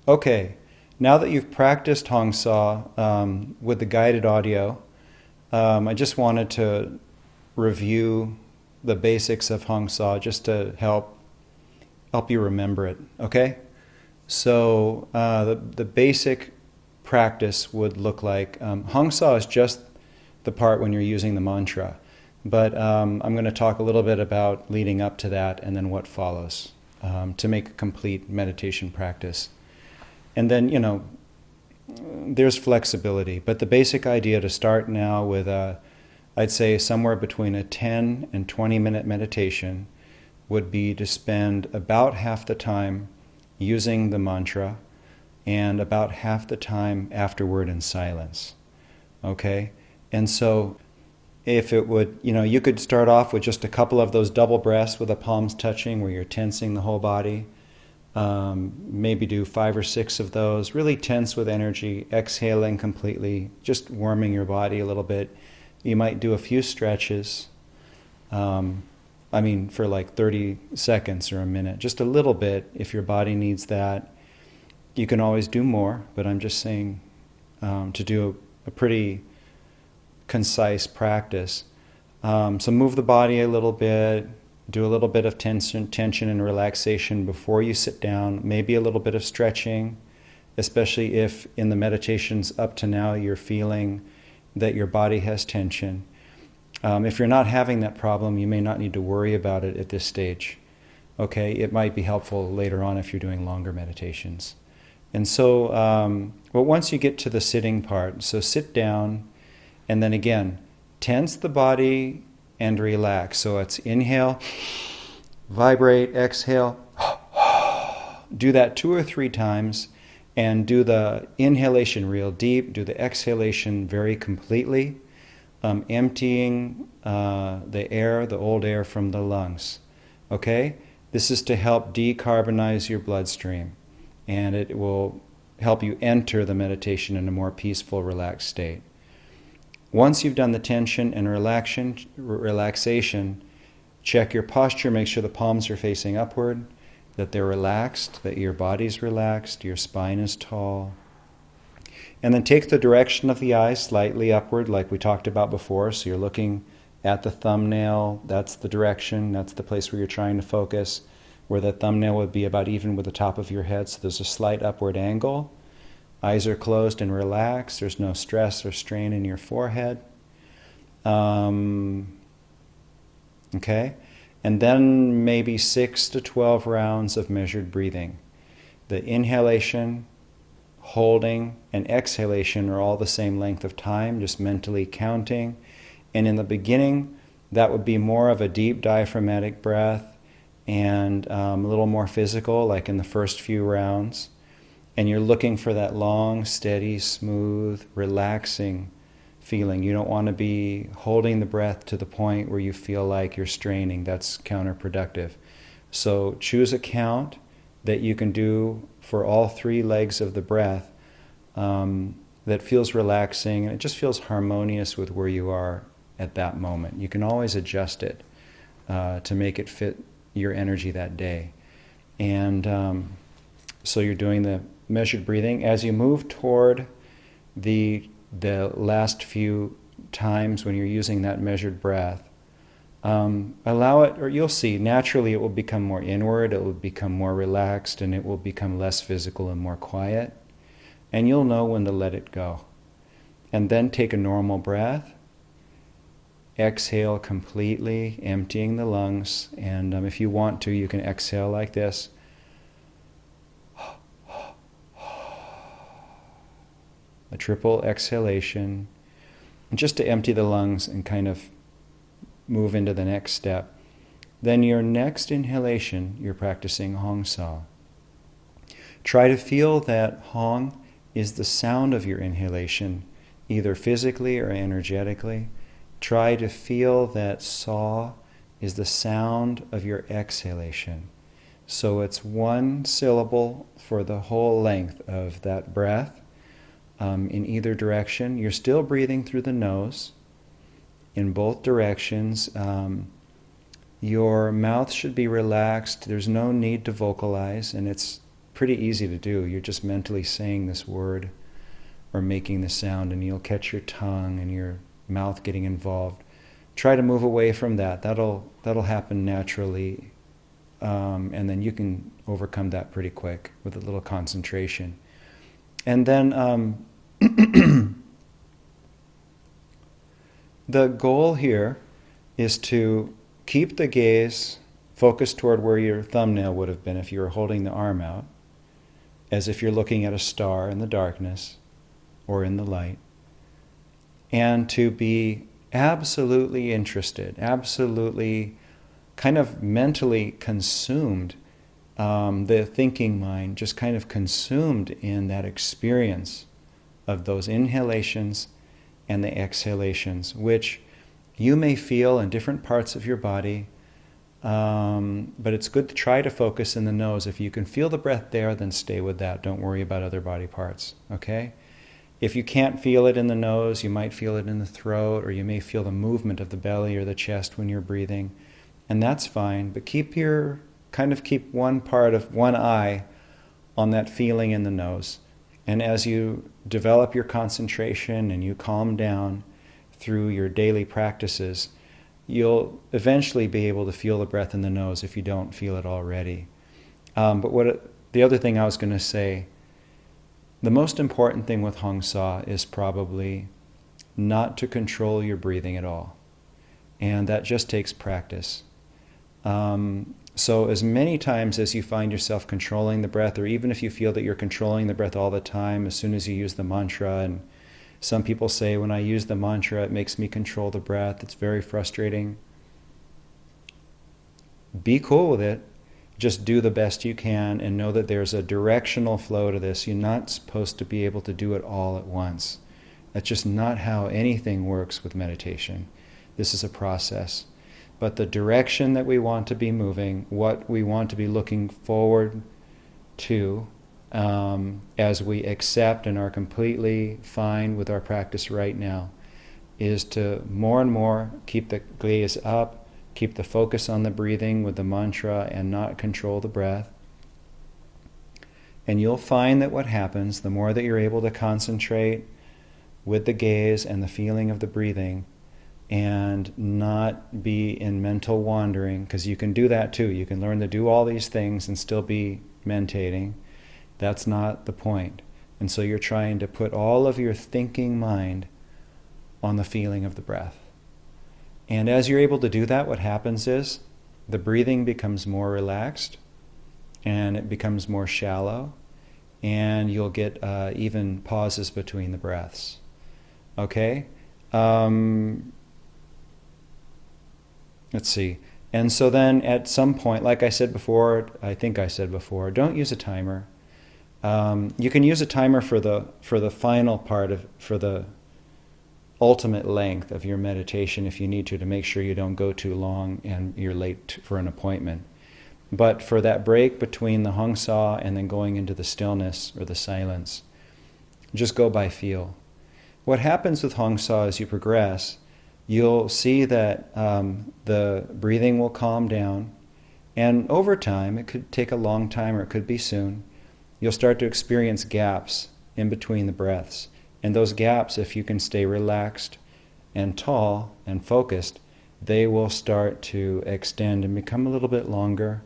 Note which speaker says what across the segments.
Speaker 1: Okay, now that you've practiced Hongsau with the guided audio, I just wanted to review the basics of Hongsau just to help you remember it. Okay, so the basic practice would look like Hongsau is just the part when you're using the mantra, but I'm going to talk a little bit about leading up to that and then what follows to make a complete meditation practice. And then, there's flexibility, but the basic idea to start now with I'd say somewhere between a 10 and 20 minute meditation would be to spend about half the time using the mantra and about half the time afterward in silence. Okay? And so if it would, you could start off with just a couple of those double breaths with the palms touching where you're tensing the whole body. Maybe do 5 or 6 of those, really tense with energy, exhaling completely, just warming your body a little bit. You might do a few stretches, for like 30 seconds or a minute, just a little bit if your body needs that. You can always do more, but I'm just saying to do a pretty concise practice. So move the body a little bit. Do a little bit of tension and relaxation before you sit down, maybe a little bit of stretching, especially if in the meditations up to now you're feeling that your body has tension. If you're not having that problem, you may not need to worry about it at this stage. Okay, it might be helpful later on if you're doing longer meditations. And so, once you get to the sitting part, so sit down, and then again, tense the body and relax. So it's inhale, vibrate, exhale. Do that 2 or 3 times and do the inhalation real deep, do the exhalation very completely, emptying the air, the old air from the lungs. Okay? This is to help decarbonize your bloodstream, and it will help you enter the meditation in a more peaceful, relaxed state. Once you've done the tension and relaxation, check your posture, make sure the palms are facing upward, that they're relaxed, that your body's relaxed, your spine is tall. And then take the direction of the eyes slightly upward like we talked about before. So you're looking at the thumbnail, that's the direction, that's the place where you're trying to focus, where the thumbnail would be about even with the top of your head, so there's a slight upward angle. Eyes are closed and relaxed. There's no stress or strain in your forehead. Okay? And then maybe 6 to 12 rounds of measured breathing. The inhalation, holding, and exhalation are all the same length of time, just mentally counting. And in the beginning, that would be more of a deep diaphragmatic breath and a little more physical, like in the first few rounds. And you're looking for that long, steady, smooth, relaxing feeling. You don't want to be holding the breath to the point where you feel like you're straining. That's counterproductive. So choose a count that you can do for all 3 legs of the breath that feels relaxing, and it just feels harmonious with where you are at that moment. You can always adjust it to make it fit your energy that day. And so you're doing the measured breathing. As you move toward the last few times when you're using that measured breath, allow it, or you'll see, naturally it will become more inward, it will become more relaxed, and it will become less physical and more quiet. And you'll know when to let it go. And then take a normal breath. Exhale completely, emptying the lungs. And if you want to, you can exhale like this. A triple exhalation, just to empty the lungs and kind of move into the next step. Then your next inhalation, you're practicing Hongsau. Try to feel that Hong is the sound of your inhalation, either physically or energetically. Try to feel that Saw is the sound of your exhalation. So it's 1 syllable for the whole length of that breath. In either direction. You're still breathing through the nose in both directions. Your mouth should be relaxed. There's no need to vocalize, and it's pretty easy to do. You're just mentally saying this word or making the sound, and you'll catch your tongue and your mouth getting involved. Try to move away from that. That'll happen naturally, and then you can overcome that pretty quick with a little concentration. And then the goal here is to keep the gaze focused toward where your thumbnail would have been if you were holding the arm out, as if you're looking at a star in the darkness or in the light, and to be absolutely interested, absolutely kind of mentally consumed, the thinking mind just kind of consumed in that experience of those inhalations and the exhalations, which you may feel in different parts of your body, but it's good to try to focus in the nose. If you can feel the breath there, then stay with that. Don't worry about other body parts, okay? If you can't feel it in the nose, you might feel it in the throat, or you may feel the movement of the belly or the chest when you're breathing, and that's fine, but keep one part of one eye on that feeling in the nose. And as you develop your concentration and you calm down through your daily practices, you'll eventually be able to feel the breath in the nose if you don't feel it already. But the other thing I was going to say, the most important thing with Hongsau is probably not to control your breathing at all. And that just takes practice. So as many times as you find yourself controlling the breath, or even if you feel that you're controlling the breath all the time, as soon as you use the mantra, and some people say, when I use the mantra, it makes me control the breath. It's very frustrating. Be cool with it. Just do the best you can and know that there's a directional flow to this. You're not supposed to be able to do it all at once. That's just not how anything works with meditation. This is a process. But the direction that we want to be moving, what we want to be looking forward to, as we accept and are completely fine with our practice right now, is to more and more keep the gaze up, keep the focus on the breathing with the mantra, and not control the breath. And you'll find that what happens, the more that you're able to concentrate with the gaze and the feeling of the breathing, and not be in mental wandering, because you can do that too. You can learn to do all these things and still be meditating. That's not the point. And so you're trying to put all of your thinking mind on the feeling of the breath. And as you're able to do that, what happens is the breathing becomes more relaxed and it becomes more shallow, and you'll get even pauses between the breaths. Okay? Let's see. And so then at some point, like I said before, don't use a timer. You can use a timer for the final part for the ultimate length of your meditation if you need to make sure you don't go too long and you're late for an appointment. But for that break between the Hongsau and then going into the stillness or the silence, just go by feel. What happens with Hongsau as you progress, you'll see that the breathing will calm down, and over time, it could take a long time or it could be soon, you'll start to experience gaps in between the breaths. And those gaps, if you can stay relaxed and tall and focused, they will start to extend and become a little bit longer.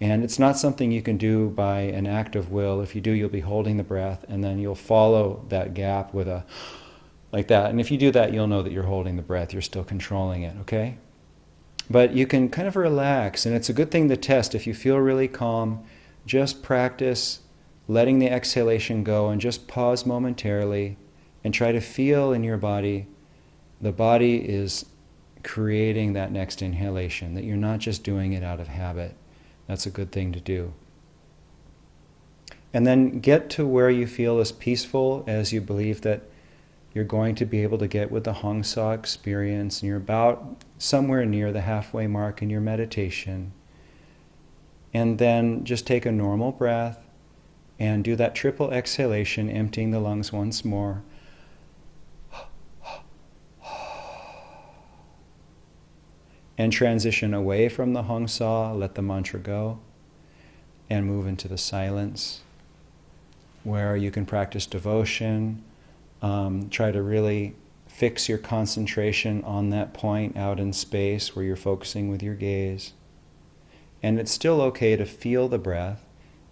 Speaker 1: And it's not something you can do by an act of will. If you do, you'll be holding the breath, and then you'll follow that gap with a like that. And if you do that, you'll know that you're holding the breath. You're still controlling it, okay? But you can kind of relax, and it's a good thing to test. If you feel really calm, just practice letting the exhalation go and just pause momentarily and try to feel in your body. The body is creating that next inhalation, that you're not just doing it out of habit. That's a good thing to do. And then get to where you feel as peaceful as you believe that you're going to be able to get with the Hongsau experience, and you're about somewhere near the halfway mark in your meditation. And then just take a normal breath and do that triple exhalation, emptying the lungs once more. And transition away from the Hongsau, let the mantra go. and move into the silence, where you can practice devotion. Try to really fix your concentration on that point out in space where you're focusing with your gaze. And it's still okay to feel the breath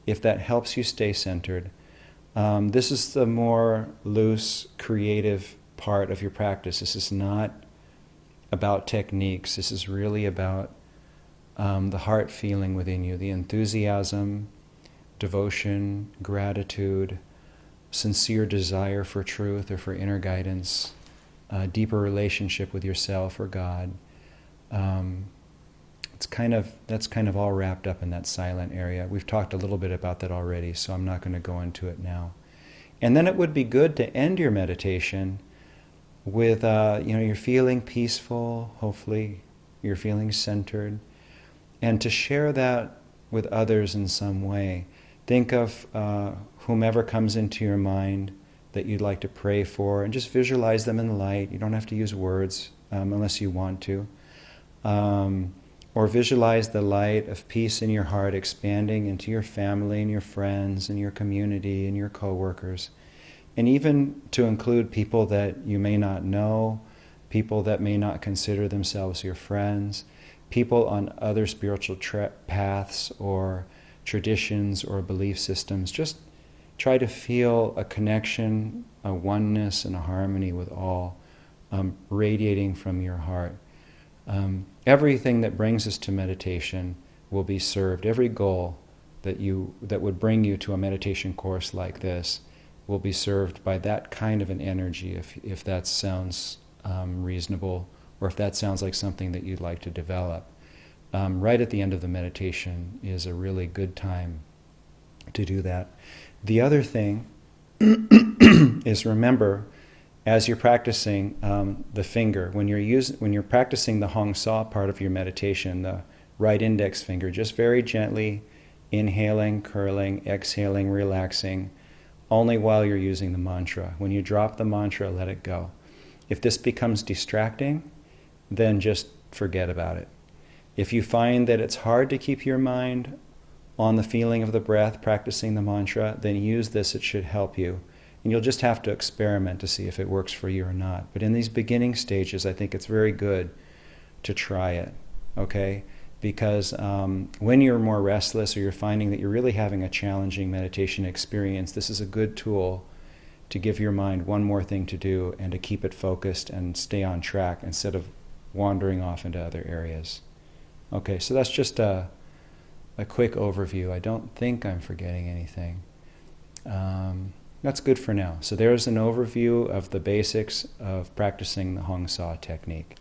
Speaker 1: if that helps you stay centered. This is the more loose, creative part of your practice. This is not about techniques. This is really about the heart feeling within you, the enthusiasm, devotion, gratitude, sincere desire for truth or for inner guidance, a deeper relationship with yourself or God. That's kind of all wrapped up in that silent area. We've talked a little bit about that already, so I'm not going to go into it now. And then it would be good to end your meditation with, you're feeling peaceful, hopefully you're feeling centered, and to share that with others in some way. Think of whomever comes into your mind that you'd like to pray for, and just visualize them in the light. You don't have to use words unless you want to. Or visualize the light of peace in your heart expanding into your family and your friends and your community and your coworkers. And even to include people that you may not know, people that may not consider themselves your friends, people on other spiritual paths or traditions or belief systems. Just try to feel a connection, a oneness, and a harmony with all radiating from your heart. Everything that brings us to meditation will be served. Every goal that would bring you to a meditation course like this will be served by that kind of an energy, if that sounds reasonable, or if that sounds like something that you'd like to develop. Right at the end of the meditation is a really good time to do that. The other thing is, remember, as you're practicing the finger, when you're practicing the Hongsau part of your meditation, the right index finger, just very gently inhaling, curling, exhaling, relaxing, only while you're using the mantra. When you drop the mantra, let it go. If this becomes distracting, then just forget about it. If you find that it's hard to keep your mind on the feeling of the breath, practicing the mantra, then use this. It should help you. And you'll just have to experiment to see if it works for you or not. But in these beginning stages, I think it's very good to try it, okay? Because when you're more restless or you're finding that you're really having a challenging meditation experience, this is a good tool to give your mind one more thing to do and to keep it focused and stay on track instead of wandering off into other areas. Okay, so that's just a quick overview. I don't think I'm forgetting anything. That's good for now. So there's an overview of the basics of practicing the Hongsau technique.